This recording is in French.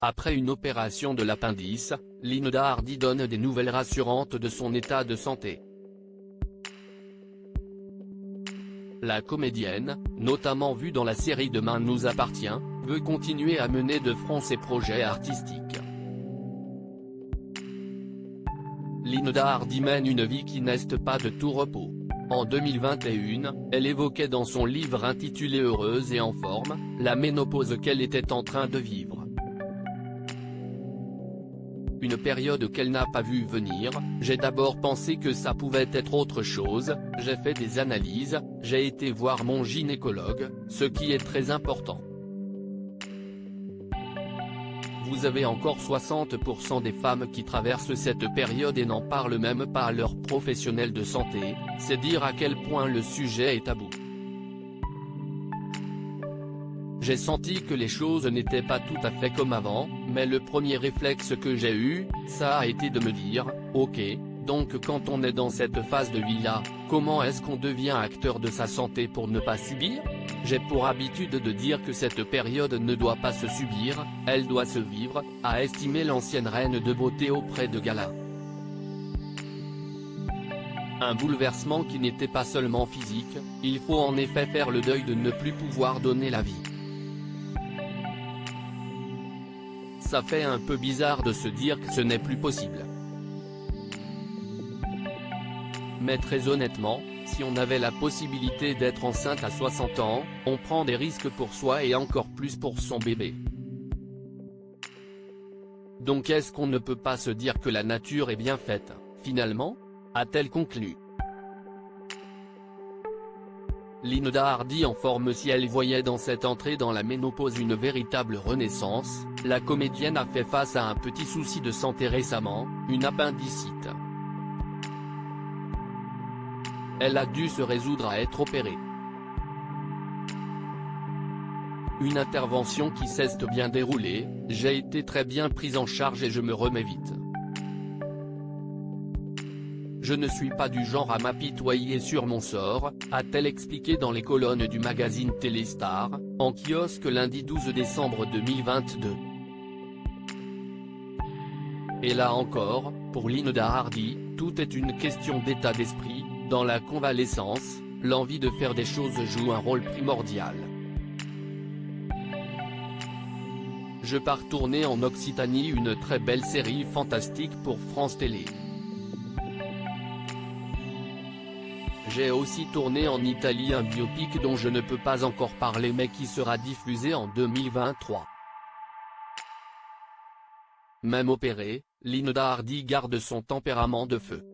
Après une opération de l'appendice, Linda Hardy donne des nouvelles rassurantes de son état de santé. La comédienne, notamment vue dans la série Demain nous appartient, veut continuer à mener de front ses projets artistiques. Linda Hardy mène une vie qui n'est pas de tout repos. En 2021, elle évoquait dans son livre intitulé Heureuse et en forme, la ménopause qu'elle était en train de vivre. Une période qu'elle n'a pas vue venir, j'ai d'abord pensé que ça pouvait être autre chose, j'ai fait des analyses, j'ai été voir mon gynécologue, ce qui est très important. Vous avez encore 60% des femmes qui traversent cette période et n'en parlent même pas à leurs professionnels de santé, c'est dire à quel point le sujet est tabou. J'ai senti que les choses n'étaient pas tout à fait comme avant, mais le premier réflexe que j'ai eu, ça a été de me dire, ok, donc quand on est dans cette phase de vie-là, comment est-ce qu'on devient acteur de sa santé pour ne pas subir ? J'ai pour habitude de dire que cette période ne doit pas se subir, elle doit se vivre, a estimé l'ancienne reine de beauté auprès de Gala. Un bouleversement qui n'était pas seulement physique, il faut en effet faire le deuil de ne plus pouvoir donner la vie. Ça fait un peu bizarre de se dire que ce n'est plus possible. Mais très honnêtement, si on avait la possibilité d'être enceinte à 60 ans, on prend des risques pour soi et encore plus pour son bébé. Donc est-ce qu'on ne peut pas se dire que la nature est bien faite, finalement ? A-t-elle conclu. Linda Hardy en forme. Si elle voyait dans cette entrée dans la ménopause une véritable renaissance, la comédienne a fait face à un petit souci de santé récemment, une appendicite. Elle a dû se résoudre à être opérée. Une intervention qui s'est bien déroulée, j'ai été très bien prise en charge et je me remets vite. Je ne suis pas du genre à m'apitoyer sur mon sort, a-t-elle expliqué dans les colonnes du magazine Téléstar, en kiosque lundi 12 décembre 2022. Et là encore, pour Linda Hardy, tout est une question d'état d'esprit, dans la convalescence, l'envie de faire des choses joue un rôle primordial. Je pars tourner en Occitanie une très belle série fantastique pour France Télé. J'ai aussi tourné en Italie un biopic dont je ne peux pas encore parler mais qui sera diffusé en 2023. Même opérée, Linda Hardy garde son tempérament de feu.